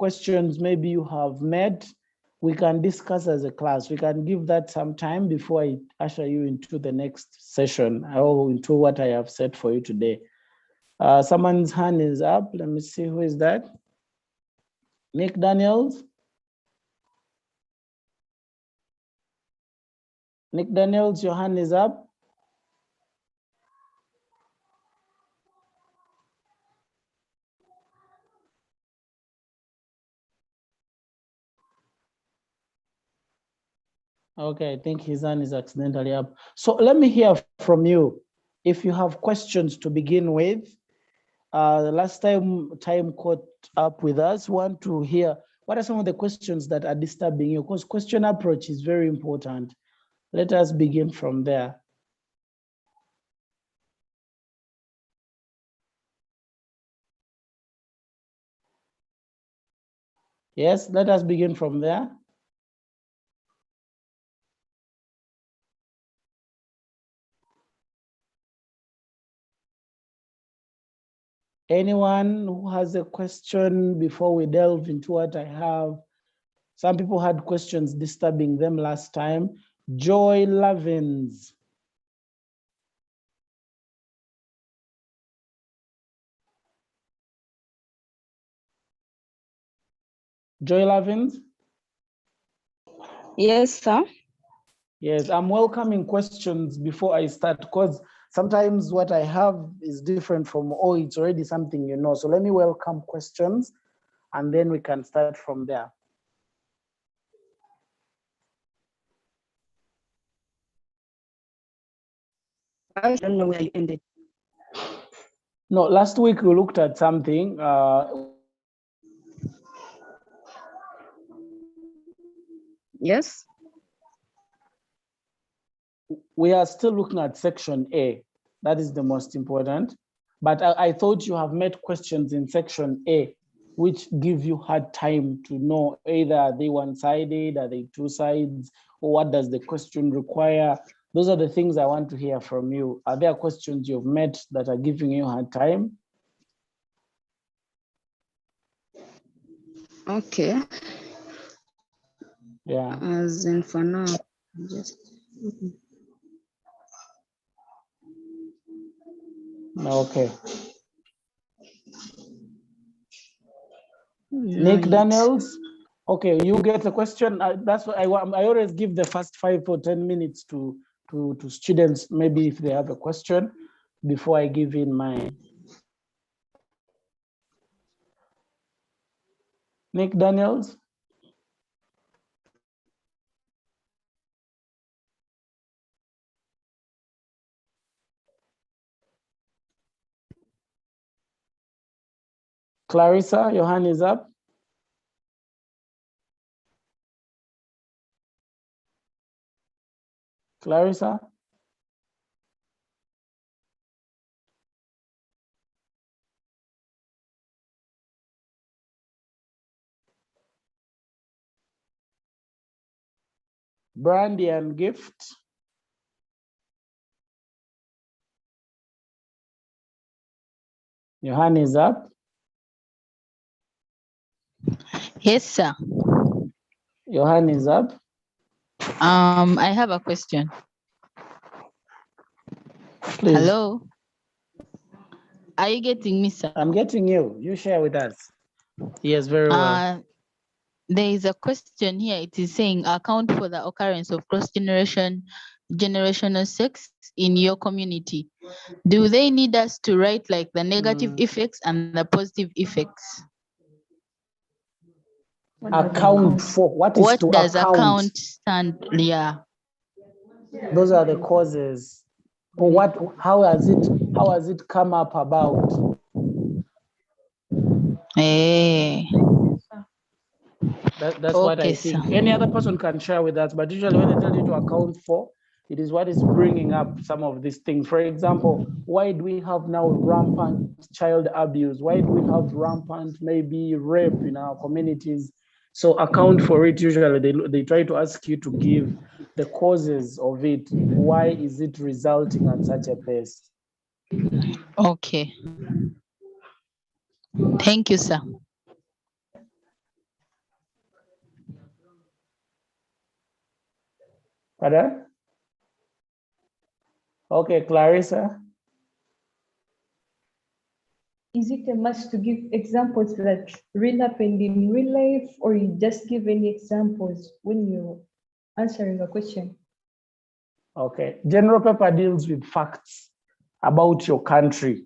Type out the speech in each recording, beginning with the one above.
questions maybe you have met, we can discuss as a class. We can give that some time before I usher you into the next session or into what I have set for you today. Someone's hand is up. Let me see, who is that? Nick Daniels? Nick Daniels, your hand is up. Okay, I think his hand is accidentally up. So let me hear from you. If you have questions to begin with, the last time caught up with us, want to hear what are some of the questions that are disturbing you, because question approach is very important. Let us begin from there. Yes, let us begin from there. Anyone who has a question before we delve into what I have? Some people had questions disturbing them last time. Joy Lavins. Joy Lavins? Yes, sir. Yes, I'm welcoming questions before I start, because sometimes what I have is different from, oh, it's already something you know. So let me welcome questions and then we can start from there. I don't know where you ended. No, last week we looked at something. Yes. We are still looking at section A. That is the most important. But I thought you have met questions in section A, which give you hard time to know either are they one-sided, are they two sides, or what does the question require? Those are the things I want to hear from you. Are there questions you've met that are giving you hard time? Okay. Yeah. As in for now, just Okay. not Nick yet. Daniels. Okay, you get the question. That's what I always give the first 5 or 10 minutes to students, maybe if they have a question, before I give in mine. Nick Daniels. Clarissa, your hand is up. Clarissa. Brandy and Gift. Your hand is up. Yes, sir. Your hand is up. I have a question. Please. Hello. Are you getting me, sir? I'm getting you. You share with us. Yes, very well. There is a question here. It is saying account for the occurrence of generational sex in your community. Do they need us to write like the negative effects and the positive effects? Account for what is What to does account? stand? Yeah. Those are the causes. Or what? How has it come up about? That's what I think. Any other person can share with us, but usually when they tell you to account for, it is what is bringing up some of these things. For example, why do we have now rampant child abuse? Why do we have rampant maybe rape in our communities? So account for it. Usually they try to ask you to give the causes of it. Why is it resulting at such a pace? Okay. Thank you, sir. Pardon? Okay, Clarissa. Is it a must to give examples that really happened in real life, or you just give any examples when you're answering a question? Okay, general paper deals with facts about your country.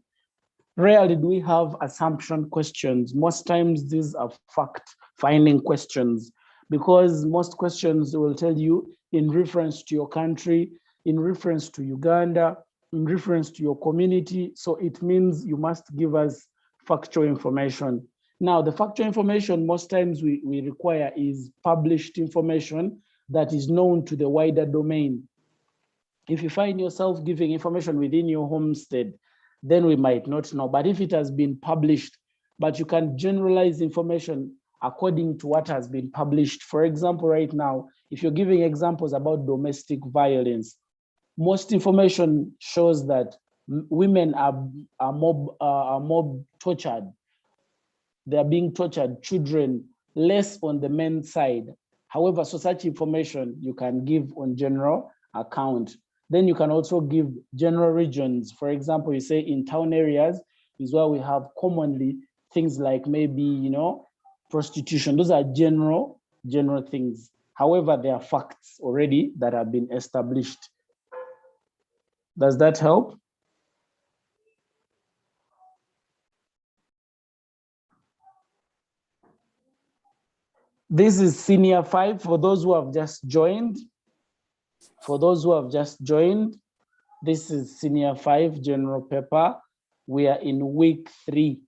Rarely do we have assumption questions. Most times these are fact-finding questions, because most questions will tell you in reference to your country, in reference to Uganda, in reference to your community. So it means you must give us factual information. Now, the factual information most times we require is published information that is known to the wider domain. If you find yourself giving information within your homestead, then we might not know. But if it has been published, but you can generalize information according to what has been published. For example, right now, if you're giving examples about domestic violence, most information shows that women are more tortured. They are being tortured, children less on the men's side. However, so such information you can give on general account. Then you can also give general regions. For example, you say in town areas is where we have commonly things like maybe, you know, prostitution. Those are general things. However, there are facts already that have been established. Does that help? This is Senior 5 for those who have just joined. For those who have just joined, this is Senior 5 general paper. We are in week 3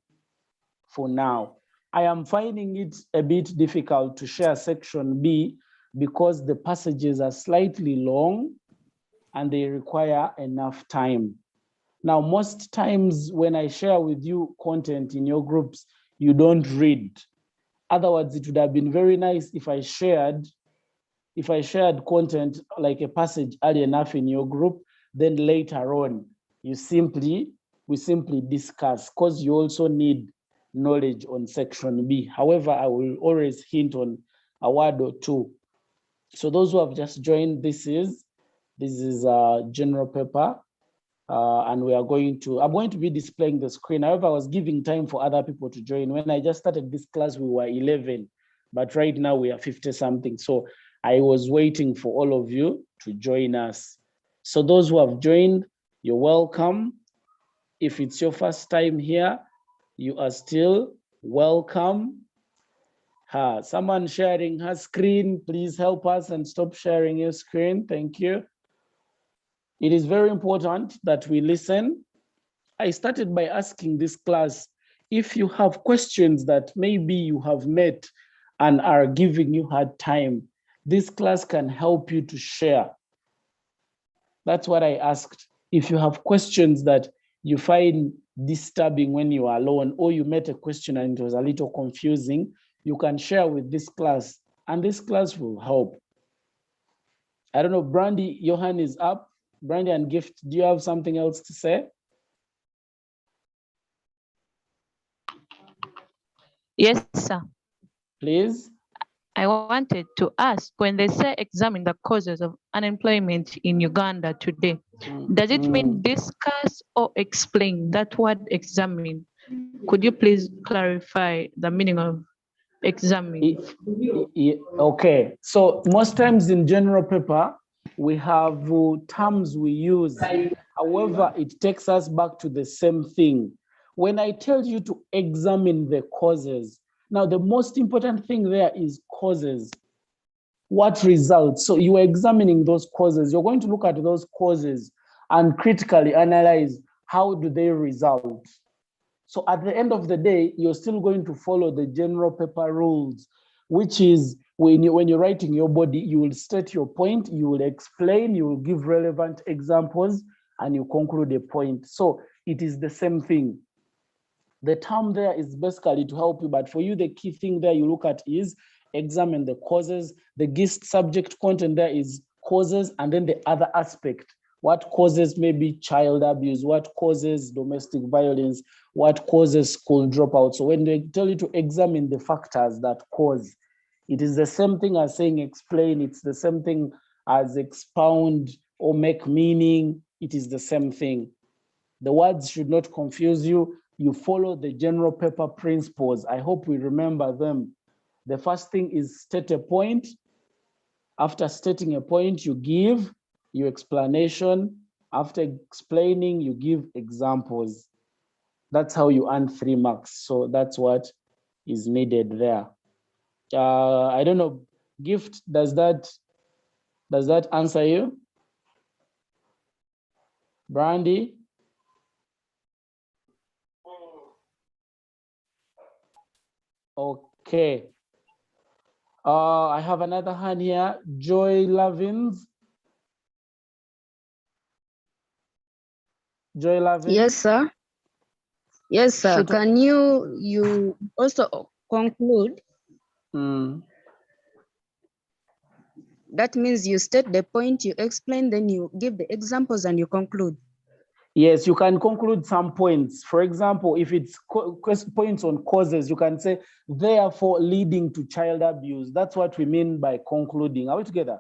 for now. I am finding it a bit difficult to share section B because the passages are slightly long and they require enough time. Now, most times when I share with you content in your groups, you don't read. Otherwise, it would have been very nice if I shared content like a passage early enough in your group, then later on, we simply discuss, because you also need knowledge on section B. However, I will always hint on a word or two. So those who have just joined, this is a general paper, and I'm going to be displaying the screen. However, I was giving time for other people to join. When I just started this class, we were 11, but right now we are 50 something. So I was waiting for all of you to join us. So those who have joined, you're welcome. If it's your first time here, you are still welcome. Someone sharing her screen, please help us and stop sharing your screen. Thank you. It is very important that we listen. I started by asking this class, if you have questions that maybe you have met and are giving you hard time, this class can help you to share. That's what I asked. If you have questions that you find disturbing when you are alone, or you met a question and it was a little confusing, you can share with this class, and this class will help. I don't know, Brandy, your hand is up. Brandy and Gift, do you have something else to say? Yes, sir. Please. I wanted to ask, when they say examine the causes of unemployment in Uganda today, does it mean discuss or explain? That word examine, could you please clarify the meaning of examine? Okay, so most times in general paper, we have terms we use. However, it takes us back to the same thing. When I tell you to examine the causes, now the most important thing there is causes. What results? So you are examining those causes. You're going to look at those causes and critically analyze how do they result. So at the end of the day, you're still going to follow the general paper rules, which is when you're writing your body, you will state your point, you will explain, you will give relevant examples, and you conclude a point. So it is the same thing. The term there is basically to help you, but for you, the key thing there you look at is examine the causes. The gist subject content there is causes, and then the other aspect, what causes maybe child abuse, what causes domestic violence, what causes school dropout. So when they tell you to examine the factors that cause, it is the same thing as saying explain. It's the same thing as expound or make meaning, it is the same thing. The words should not confuse you. You follow the general paper principles. I hope we remember them. The first thing is state a point. After stating a point, you give your explanation. After explaining, you give examples. That's how you earn 3 marks. So that's what is needed there. I don't know, Gift, does that answer you? Brandy? Okay. I have another hand here, Joy Lavins. Joy Lavins? Yes, sir. Yes, sir. Can you also conclude? That means you state the point, you explain, then you give the examples and you conclude. Yes, you can conclude some points. For example, if it's points on causes, you can say, therefore leading to child abuse. That's what we mean by concluding. Are we together?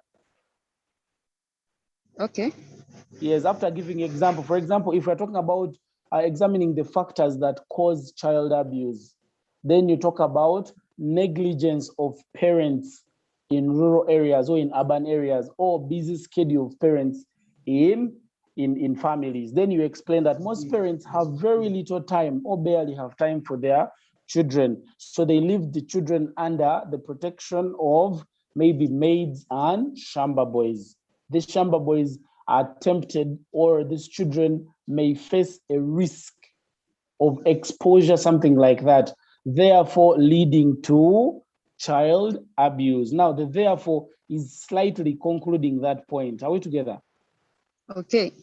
Okay. Yes, after giving example, for example, if we're talking about examining the factors that cause child abuse, then you talk about negligence of parents in rural areas or in urban areas, or busy schedule of parents in families. Then you explain that most parents have very little time or barely have time for their children. So they leave the children under the protection of maybe maids and shamba boys. These shamba boys are tempted, or these children may face a risk of exposure, something like that, therefore leading to child abuse. Now, the therefore is slightly concluding that point. Are we together? Okay.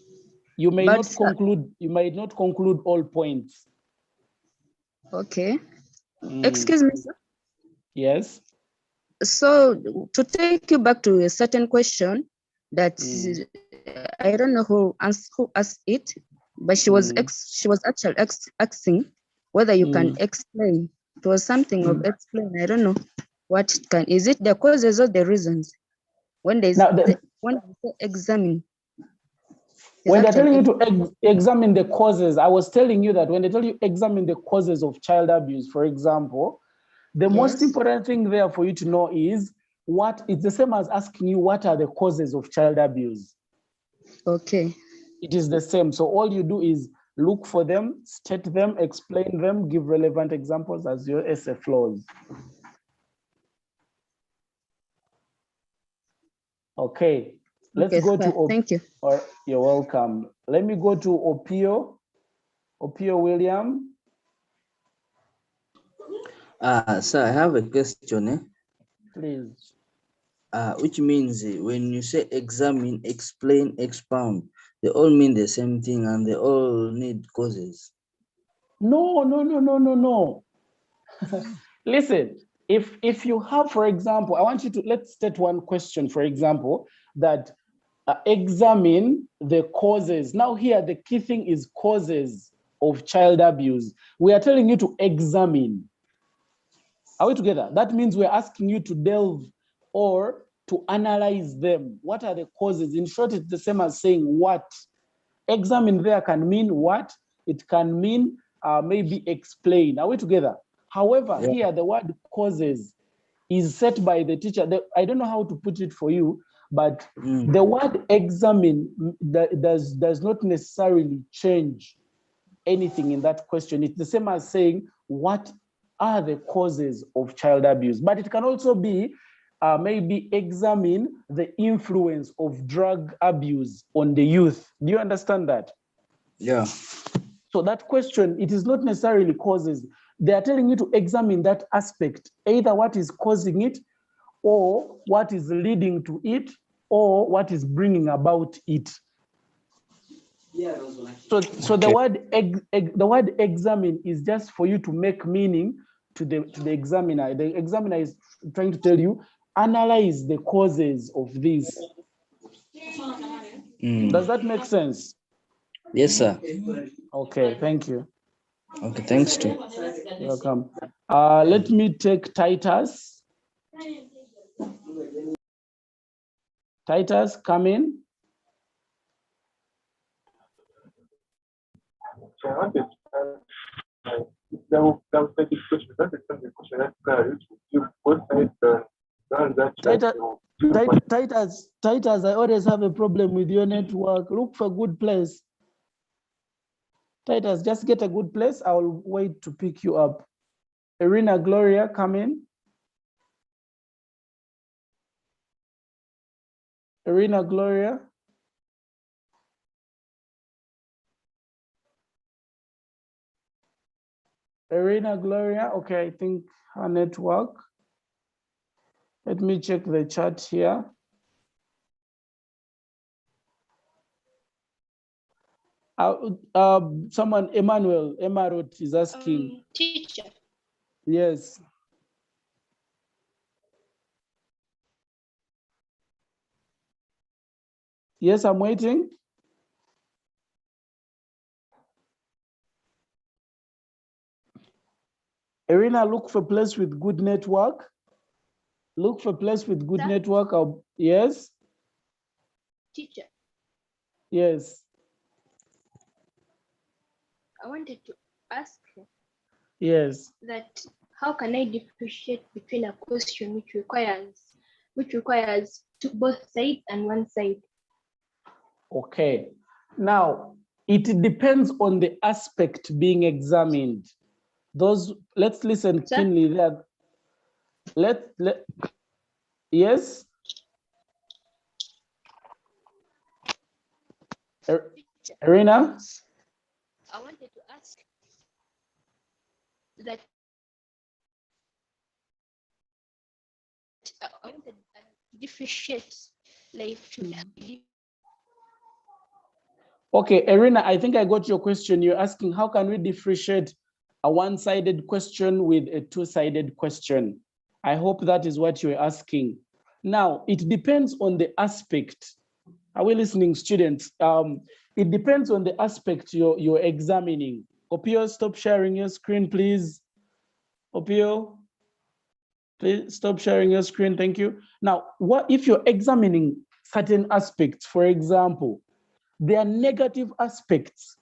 You may not conclude. You might not conclude all points. Okay. Excuse me, sir. Yes. So to take you back to a certain question that I don't know who asked it, but she was actually asking whether you can explain. It was something of explain. I don't know what it can. Is it the causes or the reasons? When they say examine. When they're telling you to examine the causes, I was telling you that when they tell you examine the causes of child abuse, for example, the most important thing there for you to know is what it's the same as asking you what are the causes of child abuse. Okay. It is the same. So all you do is look for them, state them, explain them, give relevant examples as your essay flows. Okay. Let's go to thank you. You're welcome. Let me go to Opio William. Sir, I have a question. Please. Which means when you say examine, explain, expound, they all mean the same thing and they all need causes. No. Listen, if you have, for example, I want you to, let's state one question, for example, that examine the causes. Now here, the key thing is causes of child abuse. We are telling you to examine. Are we together? That means we're asking you to delve or to analyze them. What are the causes? In short, it's the same as saying what. Examine there can mean what. It can mean maybe explain. Are we together? However, here the word causes is set by the teacher. I don't know how to put it for you, but the word examine does not necessarily change anything in that question. It's the same as saying what are the causes of child abuse, but it can also be maybe examine the influence of drug abuse on the youth. Do you understand that? Yeah. So that question, it is not necessarily causes. They are telling you to examine that aspect, either what is causing it, or what is leading to it, or what is bringing about it. So the word examine is just for you to make meaning to the examiner. The examiner is trying to tell you, analyze the causes of this. Does that make sense? Yes, sir. Okay, thank you. Okay, thanks too. You're welcome. Let me take Titus. Titus, come in. Titus, I always have a problem with your network. Look for a good place. Titus, just get a good place. I'll wait to pick you up. Irina, Gloria, come in. Irina, Gloria. Irina, Gloria. Okay, I think her network. Let me check the chat here. Someone, Emmanuel, Emarot is asking. Teacher. Yes. Yes, I'm waiting. Irina, look for a place with good network. Look for a place with good network. Yes? Teacher. Yes. I wanted to ask. Yes. That how can I differentiate between a question which requires both sides and one side? Okay. Now, it depends on the aspect being examined. Let's listen keenly there. Yes? Irina? I wanted to ask that I wanted to differentiate Okay, Irina, I think I got your question. You're asking how can we differentiate a one-sided question with a two-sided question? I hope that is what you're asking. Now, it depends on the aspect. Are we listening, students? It depends on the aspect you're examining. Opio, stop sharing your screen, please. Opio, please stop sharing your screen, thank you. Now, what if you're examining certain aspects? For example, there are negative aspects: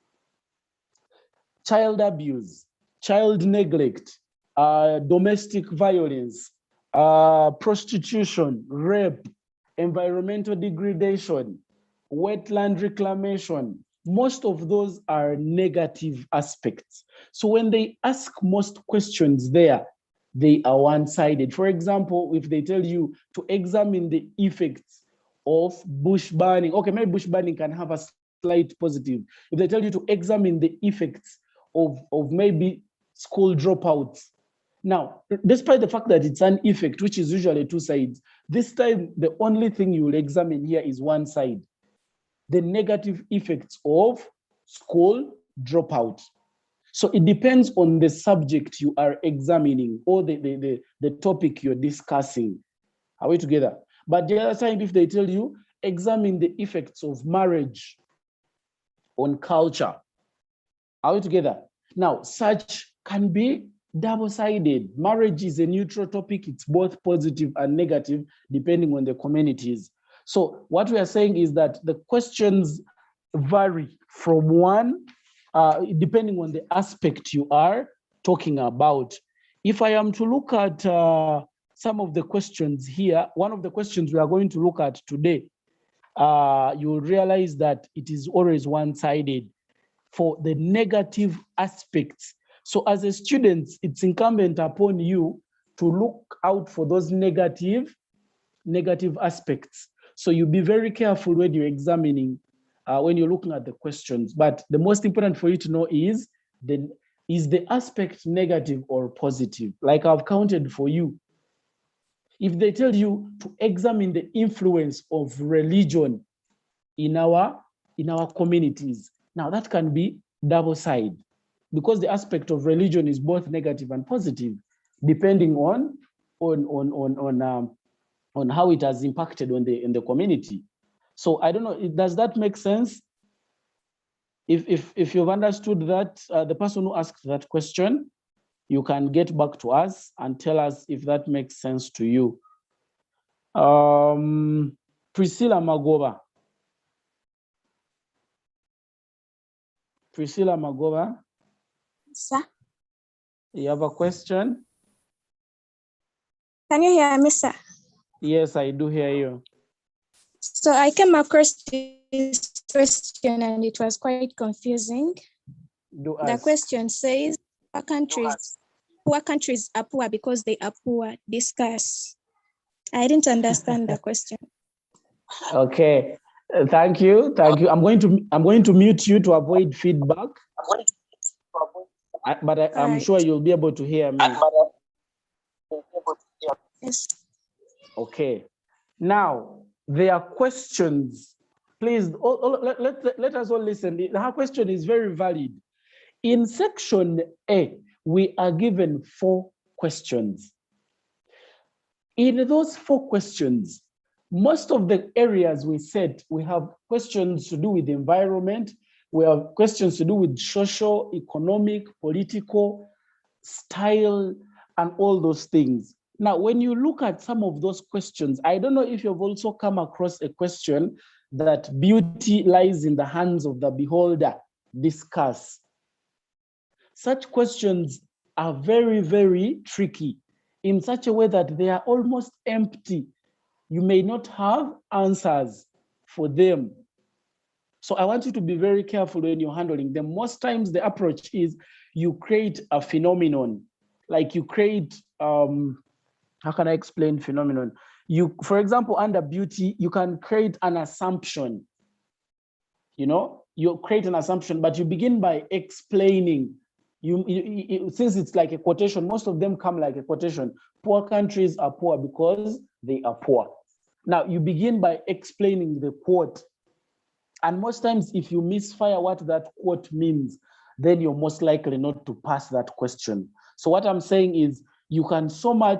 child abuse, child neglect, domestic violence, prostitution, rape, environmental degradation, wetland reclamation. Most of those are negative aspects. So when they ask most questions there, they are one-sided. For example, if they tell you to examine the effects of bush burning, okay, maybe bush burning can have a slight positive. If they tell you to examine the effects of maybe school dropouts. Now, despite the fact that it's an effect, which is usually two sides, this time the only thing you will examine here is one side: the negative effects of school dropout. So it depends on the subject you are examining or the topic you're discussing. Are we together? But the other time, if they tell you, examine the effects of marriage on culture. Are we together? Now, such can be double-sided. Marriage is a neutral topic. It's both positive and negative, depending on the communities. So what we are saying is that the questions vary from one, depending on the aspect you are talking about. If I am to look at some of the questions here, one of the questions we are going to look at today, you will realize that it is always one-sided for the negative aspects. So as a student, it's incumbent upon you to look out for those negative aspects. So you be very careful when you're examining, when you're looking at the questions. But the most important for you to know is the aspect negative or positive? Like I've counted for you. If they tell you to examine the influence of religion in our communities, now that can be double side, because the aspect of religion is both negative and positive, depending on how it has impacted on the community. So I don't know, does that make sense? If you've understood that, the person who asked that question, you can get back to us and tell us if that makes sense to you. Priscilla Magoba. Priscilla Magoba. Sir, You have a question? can you hear me, sir? Yes, I do hear you. So I came across this question and it was quite confusing. The question says, poor countries are poor because they are poor. Discuss. I didn't understand the question. Okay, thank you. I'm going to mute you to avoid feedback. I'm sure you'll be able to hear me. Yes. Okay. Now, there are questions. Please, let us all listen. Her question is very valid. In section A, we are given 4 questions. In those 4 questions, most of the areas we said, we have questions to do with the environment, we have questions to do with social, economic, political, style, and all those things. Now, when you look at some of those questions, I don't know if you've also come across a question that beauty lies in the hands of the beholder. Discuss. Such questions are very, very tricky in such a way that they are almost empty. You may not have answers for them. So I want you to be very careful when you're handling them. Most times the approach is you create a phenomenon, like you create, how can I explain phenomenon? For example, under beauty, you can create an assumption. You create an assumption, but you begin by explaining. Since it's like a quotation, most of them come like a quotation. Poor countries are poor because they are poor. Now, you begin by explaining the quote. And most times, if you misfire what that quote means, then you're most likely not to pass that question. So what I'm saying is, you can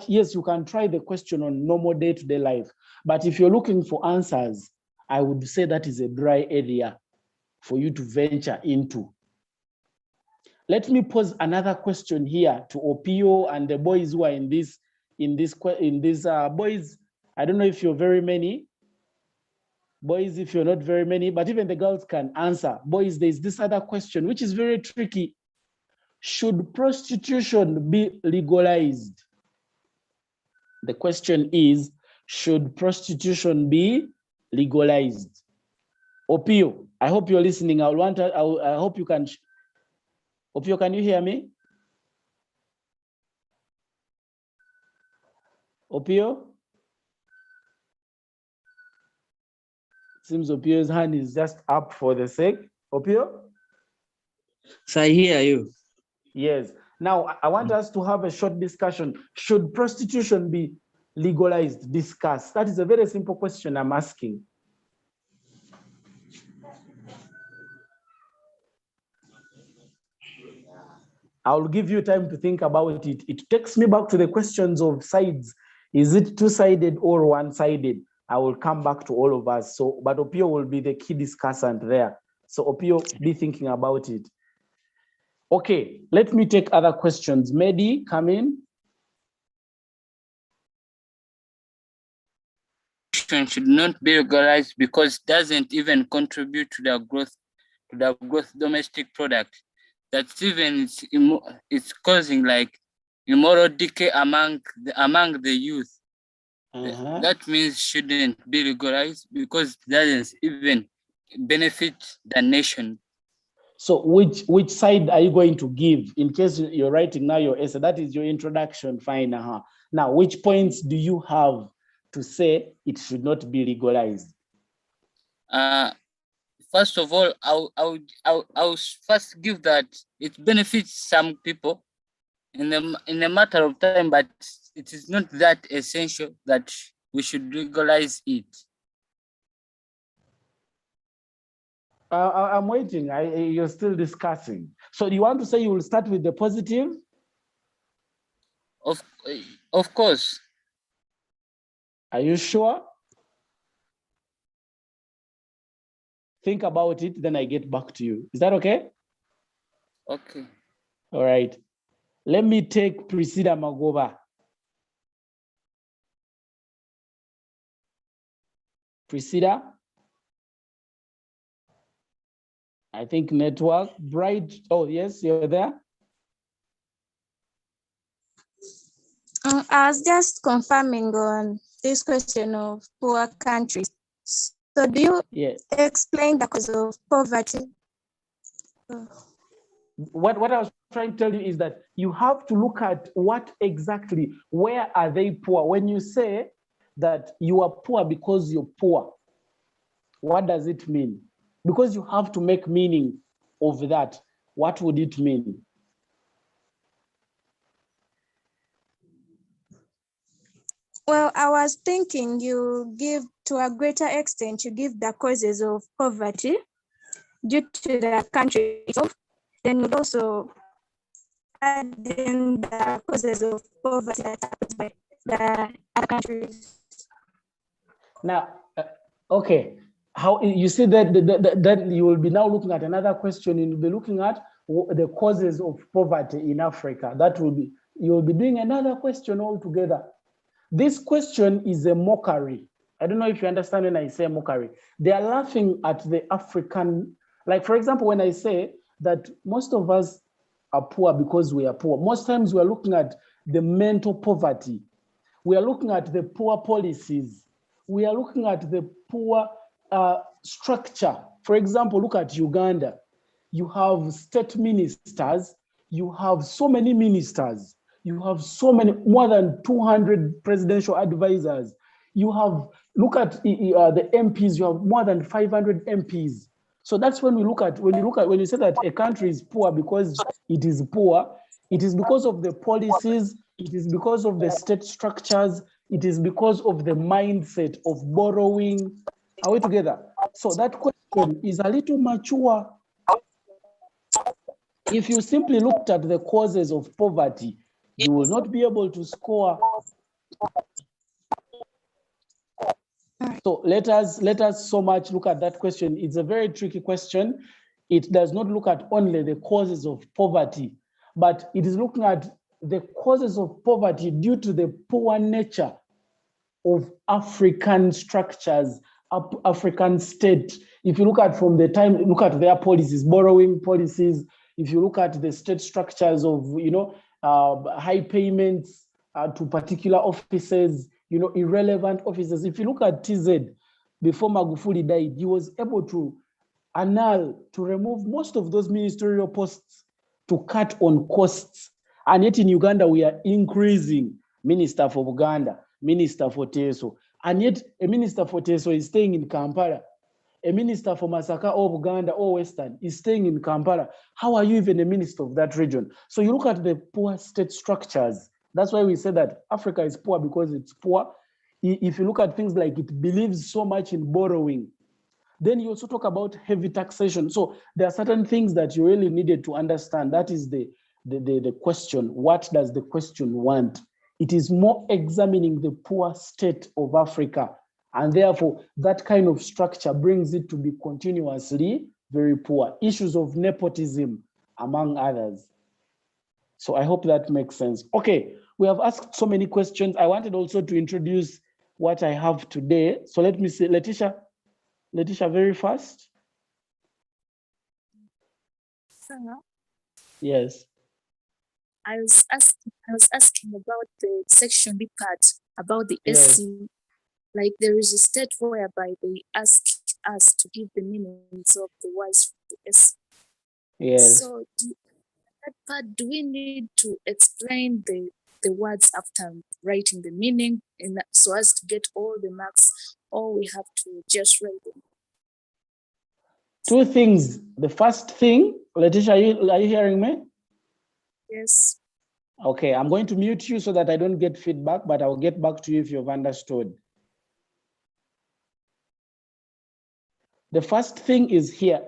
yes, you can try the question on normal day-to-day life. But if you're looking for answers, I would say that is a dry area for you to venture into. Let me pose another question here to Opio and the boys who are in this boys. I don't know if you're very many. Boys, if you're not very many, but even the girls can answer. Boys, there's this other question, which is very tricky. Should prostitution be legalized? The question is, should prostitution be legalized? Opio, I hope you're listening. I hope you can. Opio, can you hear me? Opio? Seems Opio's hand is just up for the sake. Opio? So I hear you. Yes. Now, I want us to have a short discussion. Should prostitution be legalized? Discuss. That is a very simple question I'm asking. I'll give you time to think about it. It takes me back to the questions of sides. Is it two-sided or one-sided? I will come back to all of us. So, but Opio will be the key discussant there. So Opio, be thinking about it. Okay, let me take other questions. Mehdi, come in. Should not be legalized because it doesn't even contribute to the growth domestic product. That's even it's causing like immoral decay among the youth. That means shouldn't be legalized because it doesn't even benefit the nation. So which side are you going to give in case you're writing now your essay? That is your introduction, fine. Now, which points do you have to say it should not be legalized? First of all, I'll first give that it benefits some people in a matter of time, but it is not that essential that we should legalize it. I'm waiting. You're still discussing. So do you want to say you will start with the positive? Of course. Are you sure? Think about it, then I get back to you. Is that okay? Okay. All right. Let me take Priscilla Magoba. Priscilla? I think network. Bright. Oh, yes, you're there. I was just confirming on this question of poor countries. So do you explain the cause of poverty? What I was trying to tell you is that you have to look at what exactly, where are they poor? When you say that you are poor because you're poor, what does it mean? Because you have to make meaning of that. What would it mean? Well, I was thinking you give, to a greater extent, you give the causes of poverty due to the country itself. Then you also add in the causes of poverty that happens by the other countries. Now, okay, how you see that you will be now looking at another question. You'll be looking at the causes of poverty in Africa. That will be, you'll be doing another question altogether. This question is a mockery. I don't know if you understand when I say mockery. They are laughing at the African, like for example, when I say that most of us are poor because we are poor, most times we are looking at the mental poverty. We are looking at the poor policies. We are looking at the poor structure. For example, look at Uganda. You have state ministers. You have so many ministers. You have so many, more than 200 presidential advisors. You have, look at the MPs, you have more than 500 MPs. So that's when we look at, when you say that a country is poor because it is poor, it is because of the policies, it is because of the state structures, it is because of the mindset of borrowing. Are we together? So that question is a little mature. If you simply looked at the causes of poverty, you will not be able to score. So let us so much look at that question. It's a very tricky question. It does not look at only the causes of poverty, but it is looking at the causes of poverty due to the poor nature of African structures, African state. If you look at from the time, look at their policies, borrowing policies. If you look at the state structures of, high payments to particular offices, irrelevant offices. If you look at TZ, before Magufuli died, he was able to annul, to remove most of those ministerial posts to cut on costs. And yet in Uganda, we are increasing Minister for Uganda, Minister for Teso. And yet a Minister for Teso is staying in Kampala. A minister for Masaka or Uganda or Western is staying in Kampala. How are you even a minister of that region? So you look at the poor state structures. That's why we say that Africa is poor because it's poor. If you look at things like it believes so much in borrowing, then you also talk about heavy taxation. So there are certain things that you really needed to understand. That is the question. What does the question want? It is more examining the poor state of Africa. And therefore, that kind of structure brings it to be continuously very poor. Issues of nepotism, among others. So I hope that makes sense. Okay, we have asked so many questions. I wanted also to introduce what I have today. So let me see, Letitia very fast. Yes. I was asking about the section B part, about the SC. Like there is a state whereby they ask us to give the meanings of the words for the SC. Yes. So that part, do we need to explain the words after writing the meaning so as to get all the marks, or we have to just write them? Two things. The first thing, Letitia, are you hearing me? Yes. Okay, I'm going to mute you so that I don't get feedback, but I'll get back to you if you've understood. The first thing is here.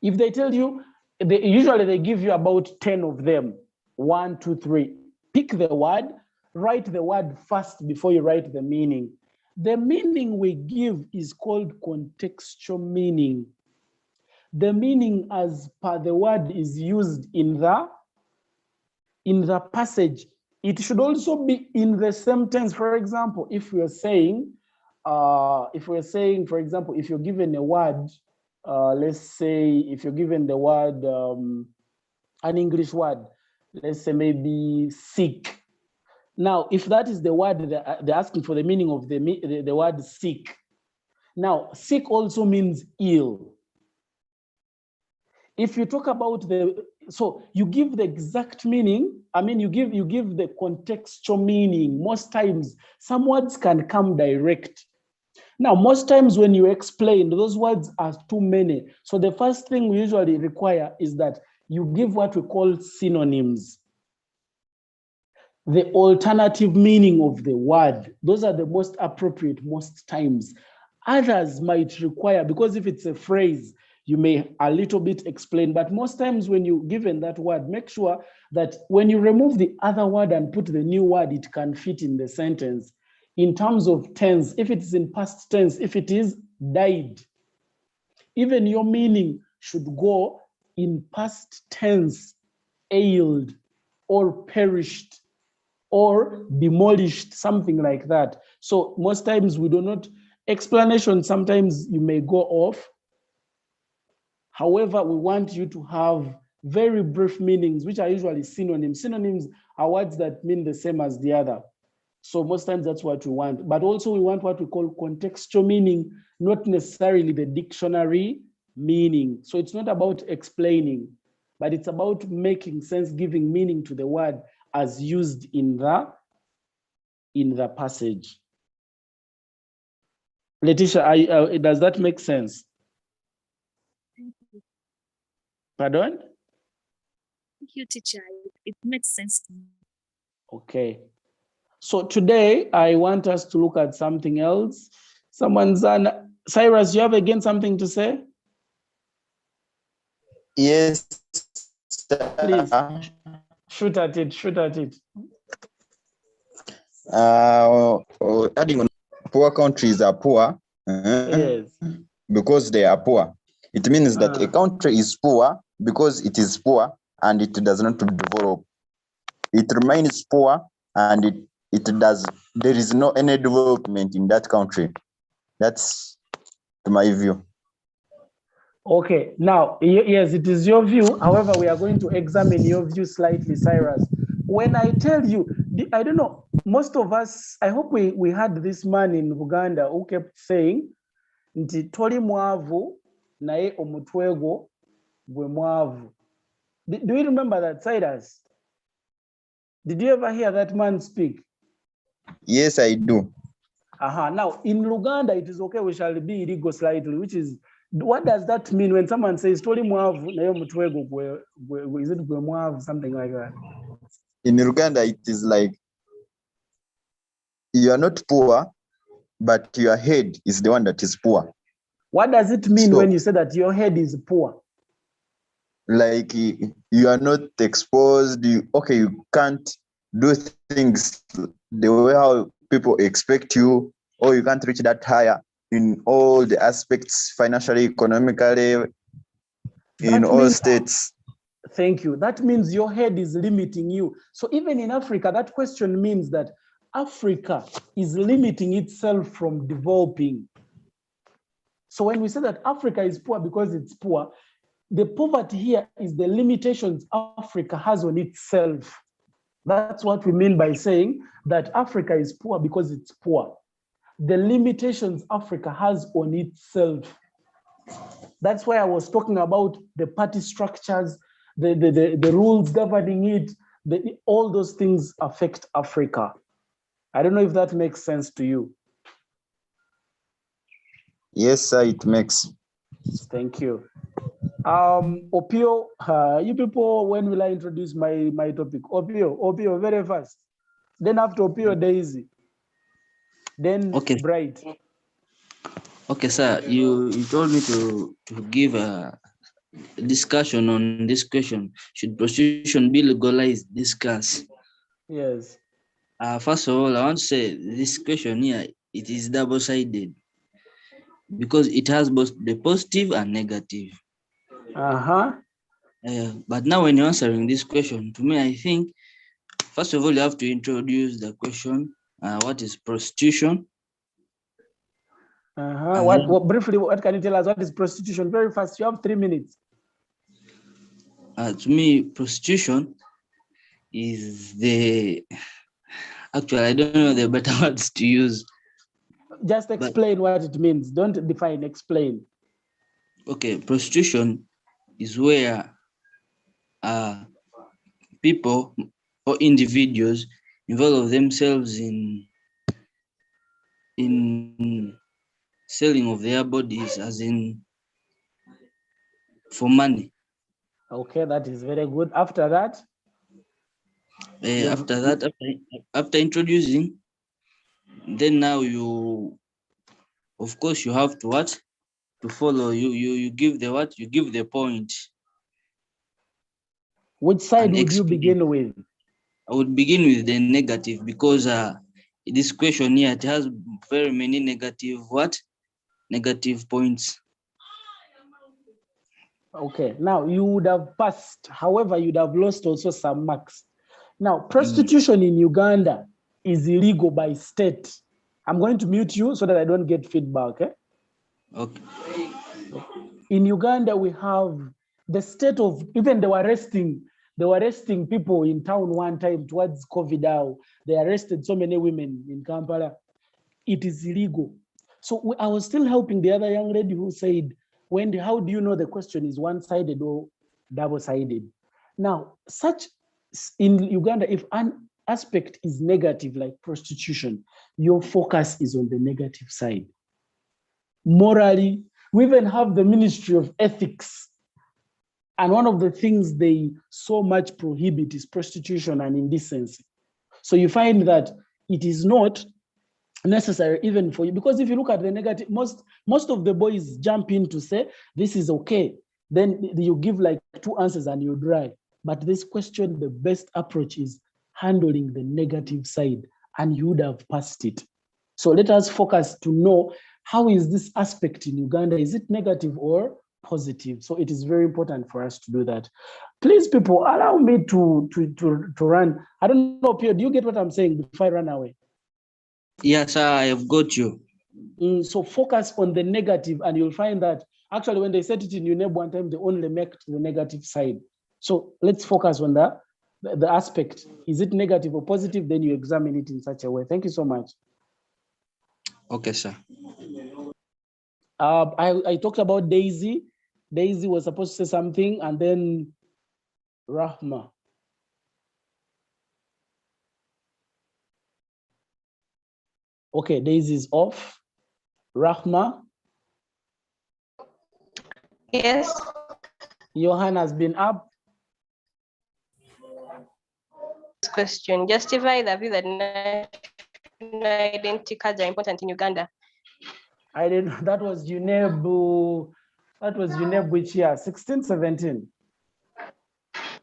If they tell you, usually they give you about 10 of them. 1, 2, 3. Pick the word, write the word first before you write the meaning. The meaning we give is called contextual meaning. The meaning as per the word is used in the passage. It should also be in the same tense. For example, if we are saying, if we're saying, for example, if you're given a word, let's say if you're given the word, an English word, let's say maybe sick. Now, if that is the word, they're asking for the meaning of the word sick. Now, sick also means ill. If you talk about so you give the exact meaning, I mean, you give the contextual meaning. Most times, some words can come direct. Now, most times when you explain, those words are too many. So the first thing we usually require is that you give what we call synonyms. The alternative meaning of the word. Those are the most appropriate most times. Others might require, because if it's a phrase, you may a little bit explain, but most times when you're given that word, make sure that when you remove the other word and put the new word, it can fit in the sentence. In terms of tense, if it's in past tense, if it is died, even your meaning should go in past tense, ailed or perished or demolished, something like that. So most times we do not, explanation, sometimes you may go off. However, we want you to have very brief meanings, which are usually synonyms. Synonyms are words that mean the same as the other. So most times that's what we want. But also we want what we call contextual meaning, not necessarily the dictionary meaning. So it's not about explaining, but it's about making sense, giving meaning to the word as used in the passage. Letitia, does that make sense? Pardon? Thank you, teacher. It makes sense to me. Okay. So today I want us to look at something else. Cyrus, you have again something to say? Yes. Please, shoot at it. Adding on, poor countries are poor Yes. because they are poor. It means that a country is poor because it is poor and it does not develop. It remains poor and there is no any development in that country. That's my view. Okay, now, yes, it is your view. However, we are going to examine your view slightly, Cyrus. When I tell you, I don't know, most of us, I hope we had this man in Uganda who kept saying, nti toli mwavu naye omutwego gwe mwavu. Do you remember that, Cyrus? Did you ever hear that man speak? Yes, I do. Now, in Uganda, it is okay, we shall be illegal slightly, which is, what does that mean when someone says, toli mwavu naye omutwego gwe, is it gwe mwavu, something like that? In Uganda, it is like, you are not poor, but your head is the one that is poor. What does it mean when you say that your head is poor? Like you are not exposed, you can't do things the way how people expect you, or you can't reach that higher in all the aspects, financially, economically, in all states. Thank you. That means your head is limiting you. So even in Africa, that question means that Africa is limiting itself from developing. So when we say that Africa is poor because it's poor, the poverty here is the limitations Africa has on itself. That's what we mean by saying that Africa is poor because it's poor. The limitations Africa has on itself. That's why I was talking about the party structures, the rules governing it, all those things affect Africa. I don't know if that makes sense to you. Yes, sir, it makes. Thank you. Opio, you people, when will I introduce my topic? Opio, very fast. Then after Opio, Daisy. Then Bright. Okay, sir, you told me to give a discussion on this question. Should prostitution be legalized? Discuss. Yes. First of all, I want to say this question here, it is double-sided because it has both the positive and negative. But now when you're answering this question, to me, I think, first of all, you have to introduce the question, what is prostitution? What briefly, what can you tell us? What is prostitution? Very fast. You have 3 minutes. To me, prostitution is actually, I don't know the better words to use. Just explain what it means. Don't define, explain. Okay, prostitution is where people or individuals involve themselves in selling of their bodies, as in for money. Okay, that is very good. After that? After introducing, then now you, of course, you have to what? To follow. You give the what? You give the point. Which side would you begin with? I would begin with the negative, because this question here, it has very many negative points. Okay, now you would have passed. However, you'd have lost also some marks. Now, prostitution in Uganda is illegal by state. I'm going to mute you so that I don't get feedback. Okay. In Uganda, we have the state of, even they were arresting people in town one time towards COVID now. They arrested so many women in Kampala. It is illegal. So I was still helping the other young lady who said, Wendy, how do you know the question is one-sided or double-sided? Now, in Uganda, if an aspect is negative, like prostitution, your focus is on the negative side. Morally, we even have the Ministry of Ethics. And one of the things they so much prohibit is prostitution and indecency. So you find that it is not necessary even for you, because if you look at the negative, most of the boys jump in to say, this is okay. Then you give like 2 answers and you dry. But this question, the best approach is handling the negative side, and you would have passed it. So let us focus to know, how is this aspect in Uganda? Is it negative or positive? So it is very important for us to do that. Please, people, allow me to run. I don't know, Pierre, do you get what I'm saying before I run away? Yes, I have got you. So focus on the negative, and you'll find that actually when they set it in UNEB one time, they only make the negative side. So let's focus on the aspect. Is it negative or positive? Then you examine it in such a way. Thank you so much. Okay, sir. I talked about Daisy. Daisy was supposed to say something, and then Rahma. Okay, Daisy is off. Rahma? Yes. Your hand has been up. Question: justify the view that national identity cards are important in Uganda. I didn't. That was UNEB. That was UNEB which year? 16, 17.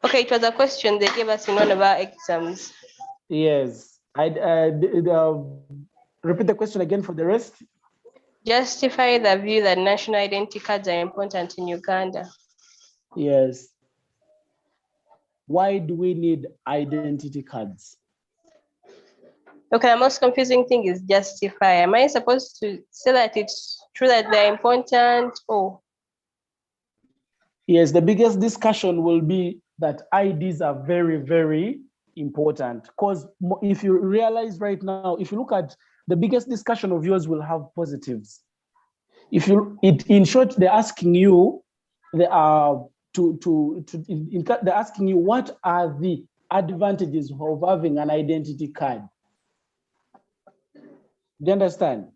Okay, it was a question they gave us in one of our exams. Yes. Repeat the question again for the rest. Justify the view that national identity cards are important in Uganda. Yes. Why do we need identity cards? Okay, the most confusing thing is justify. Am I supposed to say that it's true that they're important, or? Yes, the biggest discussion will be that IDs are very, very important. Because if you realize right now, if you look at the biggest discussion of yours will have positives. In short, they're asking you, they're asking you, what are the advantages of having an identity card? Do you understand?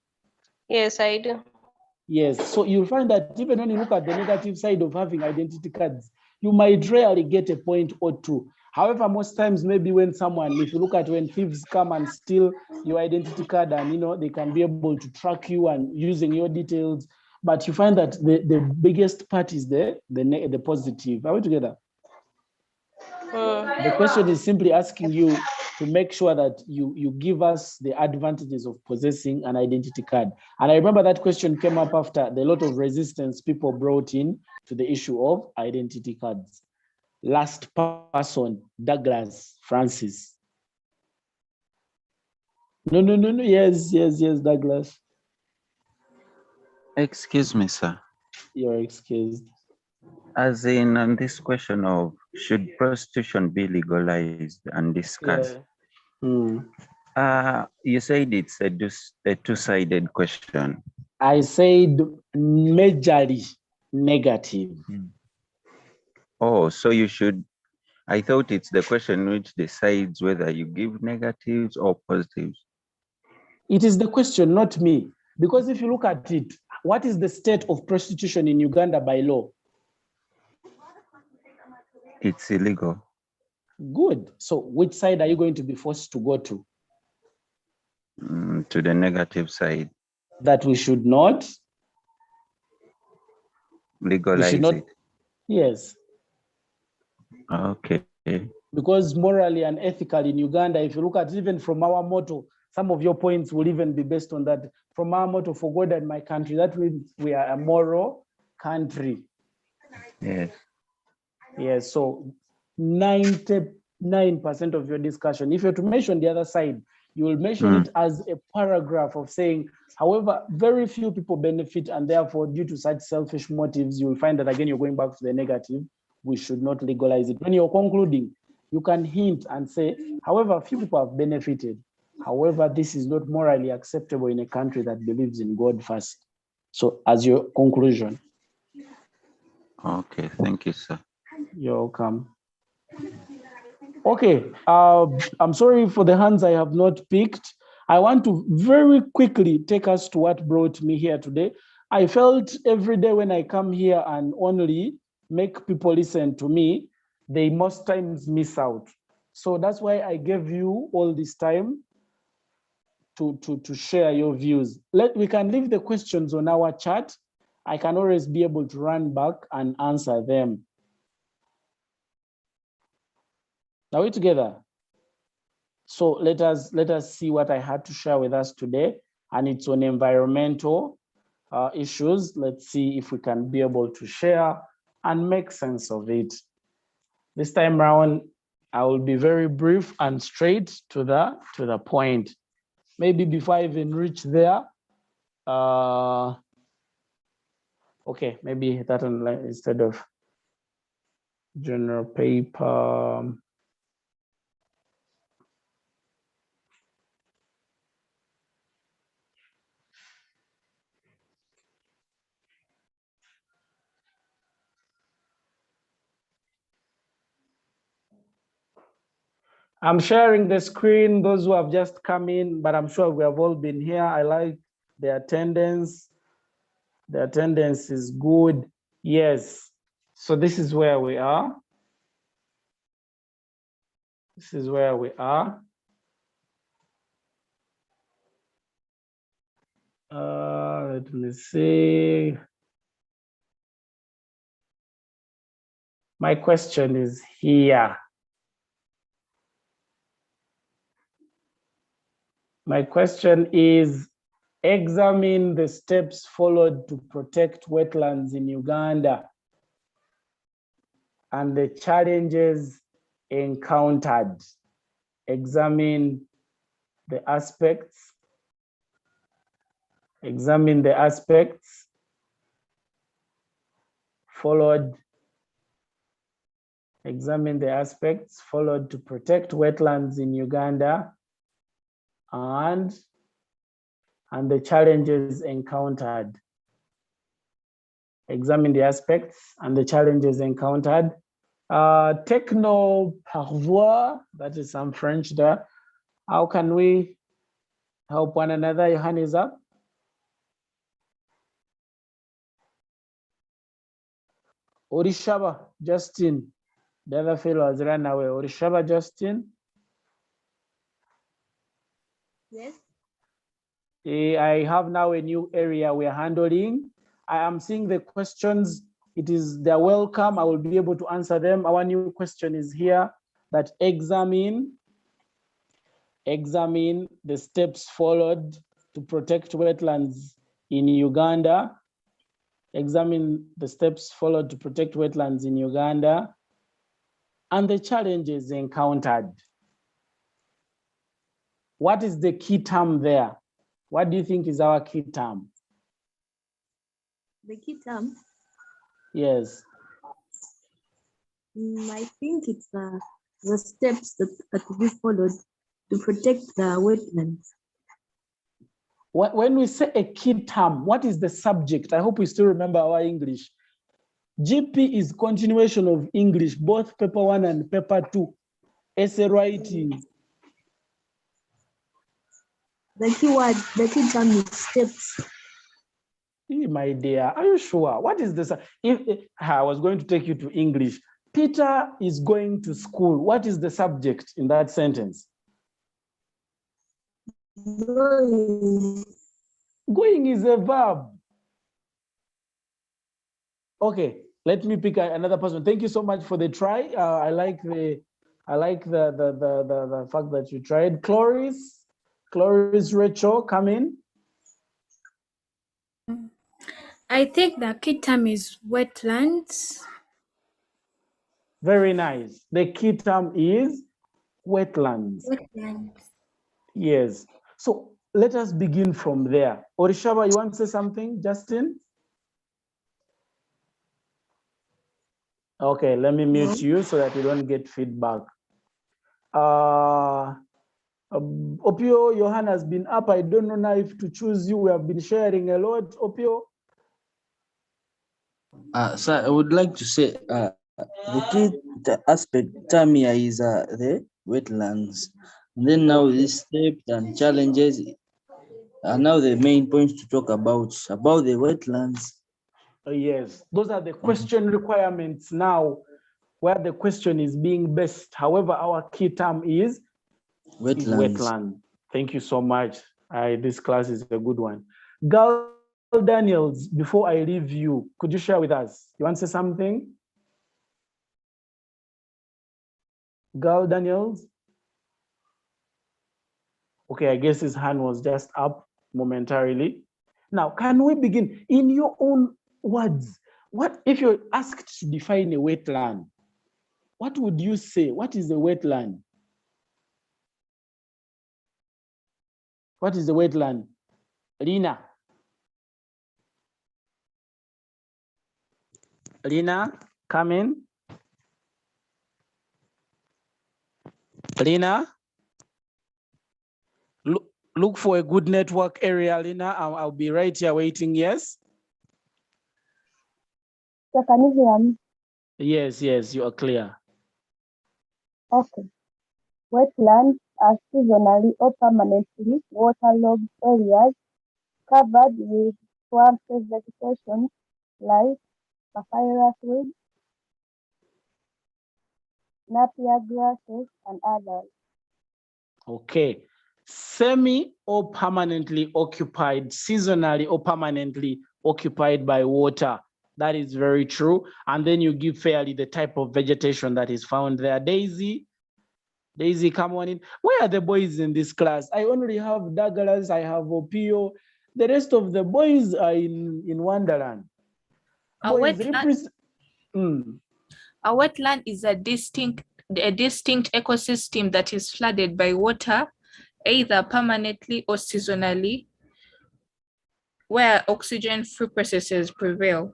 Yes, I do. Yes, so you'll find that even when you look at the negative side of having identity cards, you might rarely get a point or two. However, most times, maybe when if you look at when thieves come and steal your identity card, and they can be able to track you and using your details, but you find that the biggest part is the positive. Are we together? The question is simply asking you to make sure that you give us the advantages of possessing an identity card. And I remember that question came up after the lot of resistance people brought in to the issue of identity cards. Last person, Douglas Francis. No. Yes, Douglas. Excuse me, sir. You're excused. As in on this question of should prostitution be legalized and discussed? You said it's a two-sided question. I said majorly negative. Oh, so you should. I thought it's the question which decides whether you give negatives or positives. It is the question, not me. Because if you look at it, what is the state of prostitution in Uganda by law? It's illegal. Good. So which side are you going to be forced to go to? To the negative side. That we should not legalize it. Yes. Okay. Because morally and ethically in Uganda, if you look at even from our motto, some of your points will even be based on that. From our motto, for God and my country, that means we are a moral country. Yes. Yes, so 99% of your discussion, if you're to mention the other side, you will mention it as a paragraph of saying, however, very few people benefit, and therefore, due to such selfish motives, you will find that again, you're going back to the negative. We should not legalize it. When you're concluding, you can hint and say, however, few people have benefited. However, this is not morally acceptable in a country that believes in God first. So as your conclusion. Okay, thank you, sir. You're welcome. Okay, I'm sorry for the hands I have not picked. I want to very quickly take us to what brought me here today. I felt every day when I come here and only make people listen to me, they most times miss out. So that's why I gave you all this time to share your views. We can leave the questions on our chat. I can always be able to run back and answer them. Are we together? So let us see what I had to share with us today, and it's on environmental issues. Let's see if we can be able to share and make sense of it. This time around, I will be very brief and straight to the point. Maybe before I even reach there, okay, maybe that online instead of general paper. I'm sharing the screen, those who have just come in, but I'm sure we have all been here. I like the attendance. The attendance is good. Yes. So this is where we are. This is where we are. Let me see. My question is here. My question is, examine the steps followed to protect wetlands in Uganda and the challenges encountered. Examine the aspects. Examine the aspects followed. Examine the aspects followed to protect wetlands in Uganda and the challenges encountered. Examine the aspects and the challenges encountered. Techno parvois, that is some French there. How can we help one another? Your hand is up. Orishaba, Justin. The other fellow has run away. Orishaba, Justin. Yes. I have now a new area we're handling. I am seeing the questions. They're welcome. I will be able to answer them. Our new question is here that examine the steps followed to protect wetlands in Uganda. Examine the steps followed to protect wetlands in Uganda and the challenges encountered. What is the key term there? What do you think is our key term? The key term? Yes. I think it's the steps that are to be followed to protect the wetlands. When we say a key term, what is the subject? I hope we still remember our English. GP is continuation of English, both paper 1 and paper 2. Essay writing. The key term is steps. My dear, are you sure? What is this? If I was going to take you to English, Peter is going to school. What is the subject in that sentence? Going. Going is a verb. Okay, let me pick another person. Thank you so much for the try. I like the fact that you tried. Cloris, Rachel, come in. I think the key term is wetlands. Very nice. The key term is wetlands. Wetlands. Yes. So let us begin from there. Orishaba, you want to say something, Justin? Okay, let me mute you so that you don't get feedback. Opio, Johanna has been up. I don't know now if to choose you. We have been sharing a lot. Opio? So I would like to say the key aspect term here is the wetlands. And then now these steps and challenges are now the main points to talk about the wetlands. Yes, those are the question requirements now, where the question is being based. However, our key term is wetland. Thank you so much. This class is a good one. Girl Daniels, before I leave you, could you share with us? You want to say something? Girl Daniels? Okay, I guess his hand was just up momentarily. Now, can we begin in your own words? What if you're asked to define a wetland? What would you say? What is a wetland? What is a wetland? Lina? Lina, come in. Lina? Look for a good network area, Lina. I'll be right here waiting, yes? So can you hear me? Yes, you are clear. Okay. Wetlands are seasonally or permanently waterlogged areas covered with swamp vegetation like papyrus weed, napier grasses, and others. Okay. Semi or permanently occupied, seasonally or permanently occupied by water. That is very true. And then you give fairly the type of vegetation that is found there. Daisy, come on in. Where are the boys in this class? I only have Douglas, I have Opio. The rest of the boys are in Wonderland. A wetland is a distinct ecosystem that is flooded by water, either permanently or seasonally, where oxygen-free processes prevail.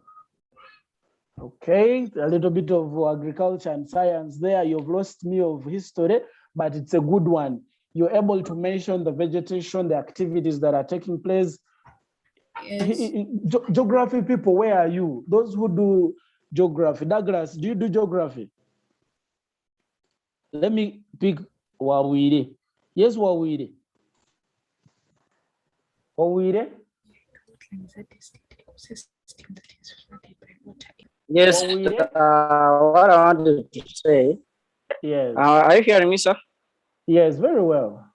Okay, a little bit of agriculture and science there. You've lost me of history, but it's a good one. You're able to mention the vegetation, the activities that are taking place. Yes. Geography people, where are you? Those who do geography. Douglas, do you do geography? Let me pick Wawire. Yes, Wawire. Wawire? Yes, what I wanted to say. Yes. Are you hearing me, sir? Yes, very well.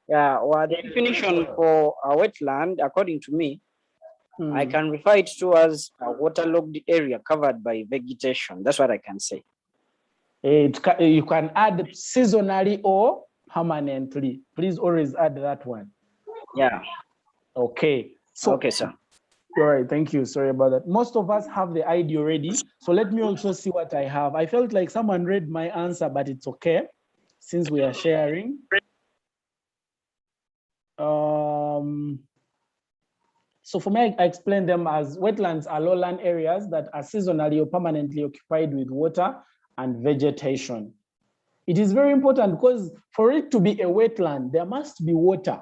Yeah, well, the definition for a wetland, according to me, I can refer it to as a waterlogged area covered by vegetation. That's what I can say. You can add seasonally or permanently. Please always add that one. Yeah. Okay. So, okay, sir. All right, thank you. Sorry about that. Most of us have the ID already. So let me also see what I have. I felt like someone read my answer, but it's okay since we are sharing. So for me, I explain them as wetlands are lowland areas that are seasonally or permanently occupied with water and vegetation. It is very important because for it to be a wetland, there must be water.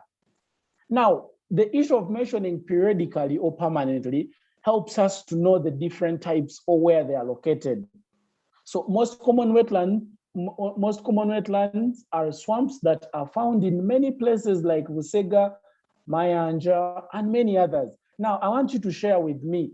Now, the issue of mentioning periodically or permanently helps us to know the different types or where they are located. So most common wetlands are swamps that are found in many places like Busega, Mayanja, and many others. Now, I want you to share with me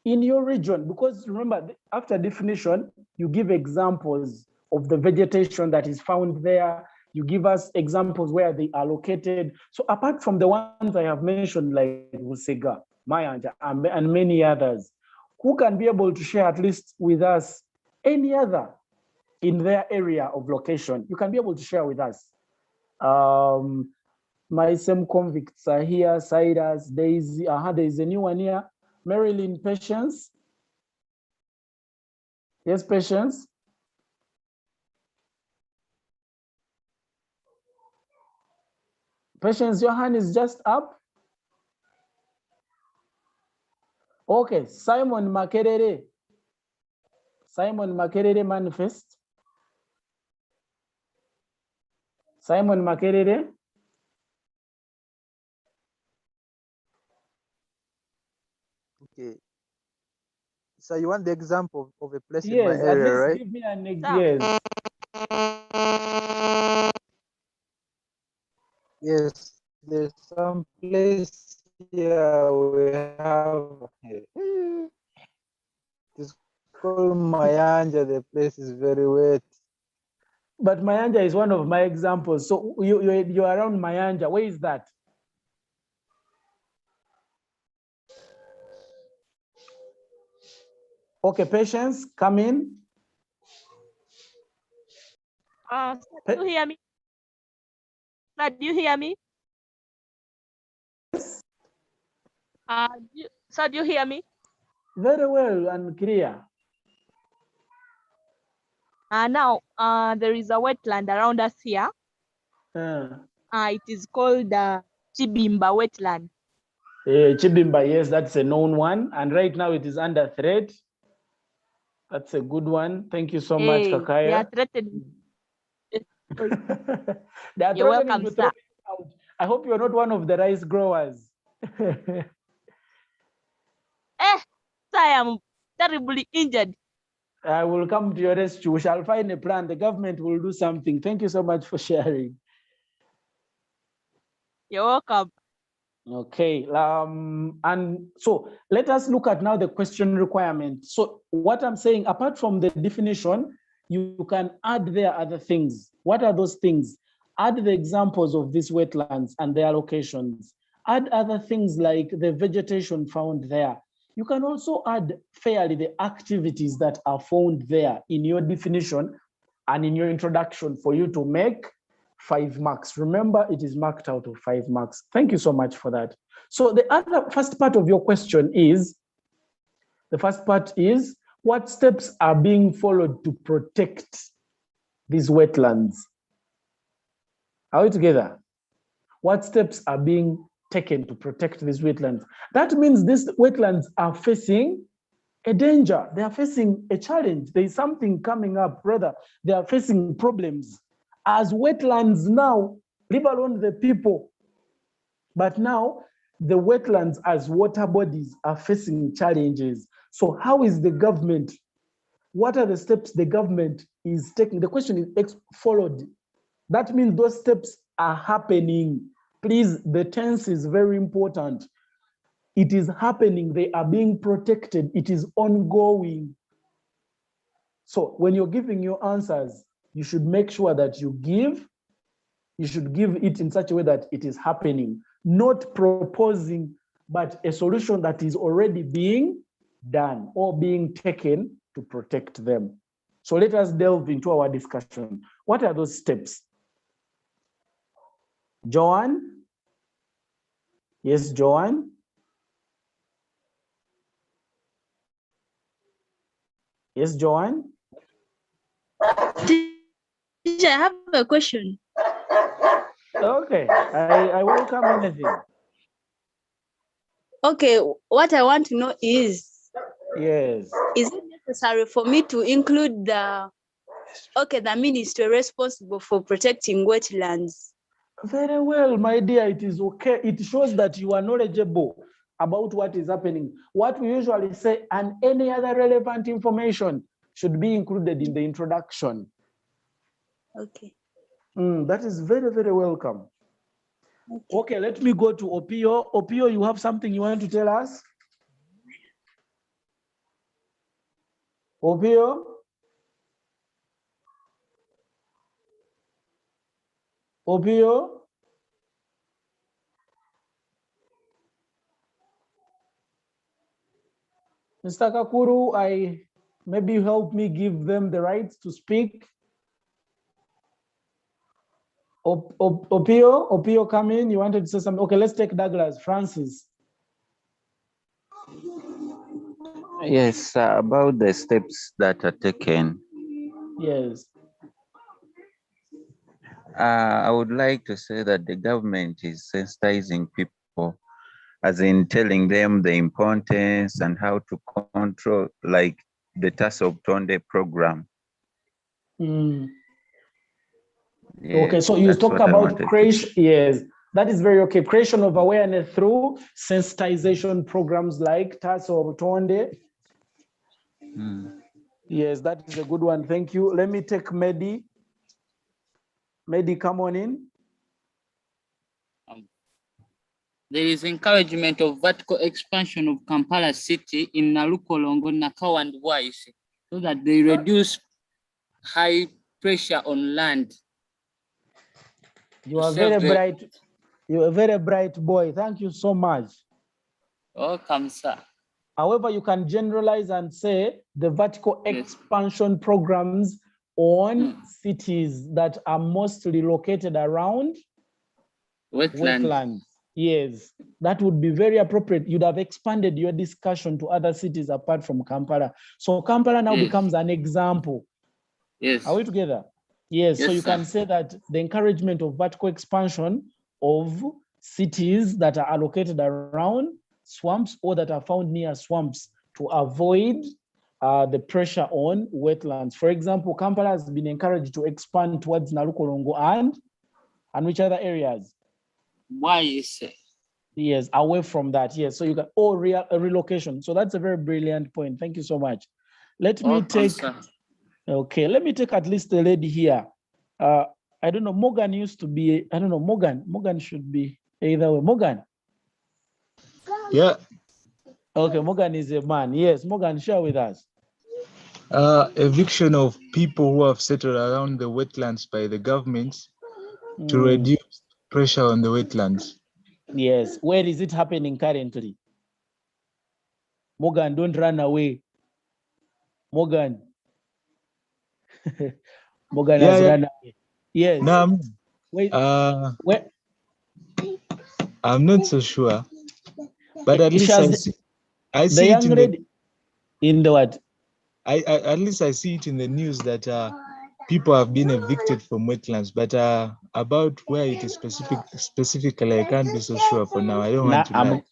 in your region, because remember, after definition, you give examples of the vegetation that is found there. You give us examples where they are located. So apart from the ones I have mentioned, like Busega, Mayanja, and many others, who can be able to share at least with us any other in their area of location? You can be able to share with us. My same convicts are here, Cyrus, Daisy, there's a new one here. Marilyn, Patience. Yes, Patience. Patience, your hand is just up. Okay, Simon Makerere. Simon Makerere manifest. Simon Makerere. Okay. So you want the example of a place in my Yes, at area, least right? give me an example. Yes. Yes, there's some place here we have. It's called Mayanja. The place is very wet. But Mayanja is one of my examples. So you're around Mayanja. Where is that? Okay, Patience, come in. Do you hear me? Sir, do you hear me? Yes. Sir, do you hear me? Very well and clear. Now, there is a wetland around us here. It is called Chibimba Wetland. Chibimba, yes, that's a known one. And right now it is under threat. That's a good one. Thank you so much, Kakaya. They are threatening. They are You're threatening welcome, to sir. throw it out. I hope you're not one of the rice growers. Sir, I am terribly injured. I will come to your rescue. We shall find a plan. The government will do something. Thank you so much for sharing. You're welcome. Okay, and so let us look at now the question requirement. So what I'm saying, apart from the definition, you can add there other things. What are those things? Add the examples of these wetlands and their locations. Add other things like the vegetation found there. You can also add fairly the activities that are found there in your definition and in your introduction for you to make 5 marks. Remember, it is marked out of 5 marks. Thank you so much for that. So the first part of your question is, what steps are being followed to protect these wetlands? Are we together? What steps are being taken to protect these wetlands? That means these wetlands are facing a danger. They are facing a challenge. There is something coming up, rather. They are facing problems. As wetlands now, leave alone the people. But now, the wetlands as water bodies are facing challenges. So how is the government, what are the steps the government is taking? The question is followed. That means those steps are happening. Please, the tense is very important. It is happening, they are being protected, it is ongoing. So when you're giving your answers, you should make sure that you should give it in such a way that it is happening, not proposing, but a solution that is already being done or being taken to protect them. So let us delve into our discussion. What are those steps? Joanne? Yes, Joanne? Yes, Joanne? Teacher, I have a question. Okay, I welcome anything. Okay, what I want to know is, yes, is it necessary for me to include the ministry responsible for protecting wetlands? Very well, my dear, it is okay. It shows that you are knowledgeable about what is happening. What we usually say, and any other relevant information should be included in the introduction. Okay. That is very, very welcome. Okay, let me go to Opio. Opio, you have something you want to tell us? Opio? Opio? Mr. Kakuru, maybe you help me give them the right to speak. Opio, come in. You wanted to say something. Okay, let's take Douglas. Francis. Yes, about the steps that are taken. Yes. I would like to say that the government is sensitizing people, as in telling them the importance and how to control, like the Tasso Tonde program. Yes, okay, so you talk about creation. Yes, that is very okay. Creation of awareness through sensitization programs like Tasso Tonde. Yes, that is a good one. Thank you. Let me take Mehdi. Mehdi, come on in. There is encouragement of vertical expansion of Kampala city in Nalukolongo, Nakao, and Wise, so that they reduce high pressure on land. You are very bright. You're a very bright boy. Thank you so much. Welcome, sir. However, you can generalize and say the vertical expansion programs on cities that are mostly located around wetlands. Yes, that would be very appropriate. You'd have expanded your discussion to other cities apart from Kampala. So Kampala now becomes an example. Yes. Are we together? Yes, so you can say that the encouragement of vertical expansion of cities that are allocated around swamps or that are found near swamps to avoid the pressure on wetlands. For example, Kampala has been encouraged to expand towards Nalukolongo and which other areas? Why is it? Yes, away from that. Yes, so you got relocation. So that's a very brilliant point. Thank you so much. Let me take. Okay, let me take at least the lady here. I don't know. Morgan used to be. I don't know. Morgan should be either way. Morgan. Yeah. Okay, Morgan is a man. Yes, Morgan, share with us. Eviction of people who have settled around the wetlands by the government to reduce pressure on the wetlands. Yes. Where is it happening currently? Morgan, don't run away. Morgan. Morgan has run away. Yes. No, wait. Where? I'm not so sure, but at least I see it in the what? At least I see it in the news that people have been evicted from wetlands, but about where it is specifically, I can't be so sure for now. I don't want to lie.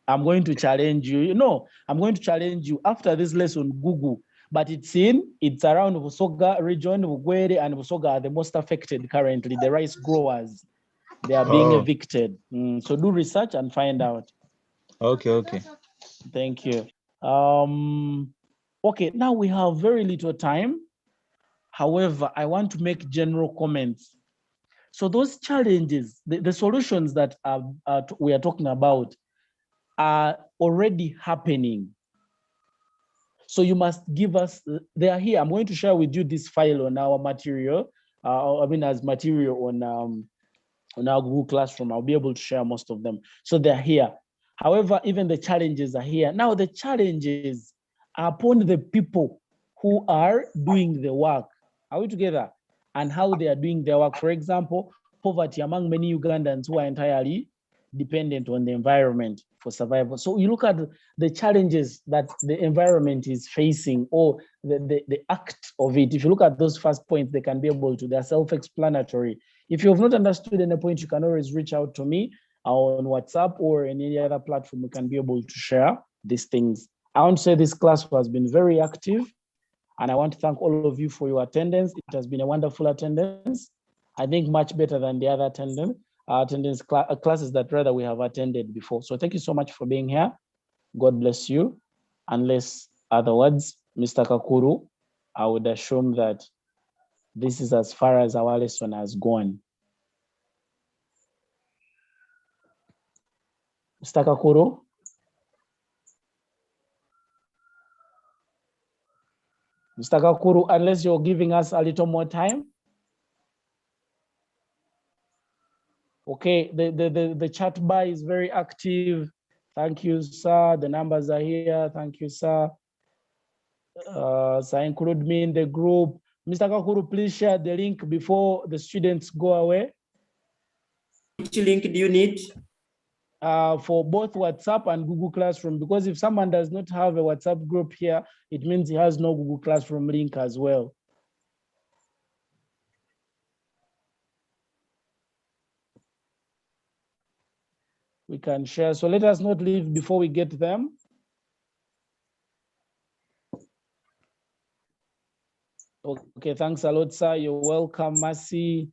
I'm going to challenge you. No, I'm going to challenge you after this lesson. Google, but it's around Busoga region. Bugwere and Busoga are the most affected currently. The rice growers, they are being evicted. So do research and find out. Okay. Thank you. Okay, now we have very little time. However, I want to make general comments. So those challenges, the solutions that we are talking about are already happening. So you must give us, they are here. I'm going to share with you this file on our material, as material on our Google Classroom. I'll be able to share most of them. So they're here. However, even the challenges are here. Now the challenges are upon the people who are doing the work. Are we together? And how they are doing their work. For example, poverty among many Ugandans who are entirely dependent on the environment for survival. So you look at the challenges that the environment is facing or the act of it. If you look at those first points, they're self-explanatory. If you have not understood any point, you can always reach out to me on WhatsApp or any other platform, we can be able to share these things. I want to say this class has been very active, and I want to thank all of you for your attendance. It has been a wonderful attendance. I think much better than the other classes that rather we have attended before. So thank you so much for being here. God bless you. Unless other words, Mr. Kakuru, I would assume that this is as far as our lesson has gone. Mr. Kakuru? Mr. Kakuru, unless you're giving us a little more time. Okay, the chat bar is very active. Thank you, sir. The numbers are here. Thank you, sir. So include me in the group. Mr. Kakuru, please share the link before the students go away. Which link do you need? For both WhatsApp and Google Classroom, because if someone does not have a WhatsApp group here, it means he has no Google Classroom link as well. We can share. So let us not leave before we get them. Okay, thanks a lot, sir. You're welcome, Mercy.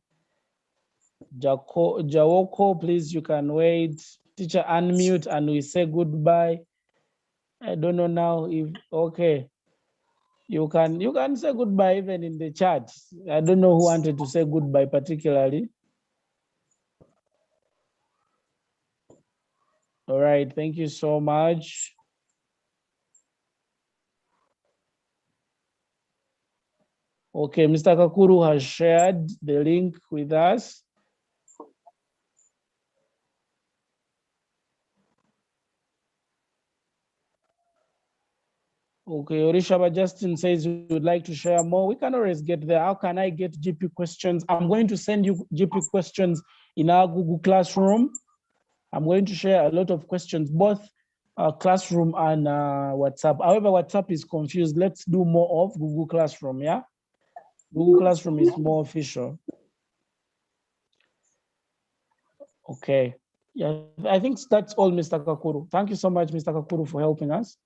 Jawoko, please, you can wait. Teacher, unmute and we say goodbye. I don't know now if, okay. You can say goodbye even in the chat. I don't know who wanted to say goodbye particularly. All right, thank you so much. Okay, Mr. Kakuru has shared the link with us. Okay, Orishaba Justin says we would like to share more. We can always get there. How can I get GP questions? I'm going to send you GP questions in our Google Classroom. I'm going to share a lot of questions, both Classroom and WhatsApp. However, WhatsApp is confused. Let's do more of Google Classroom, yeah? Google Classroom is more official. Okay. Yeah, I think that's all, Mr. Kakuru. Thank you so much, Mr. Kakuru, for helping us.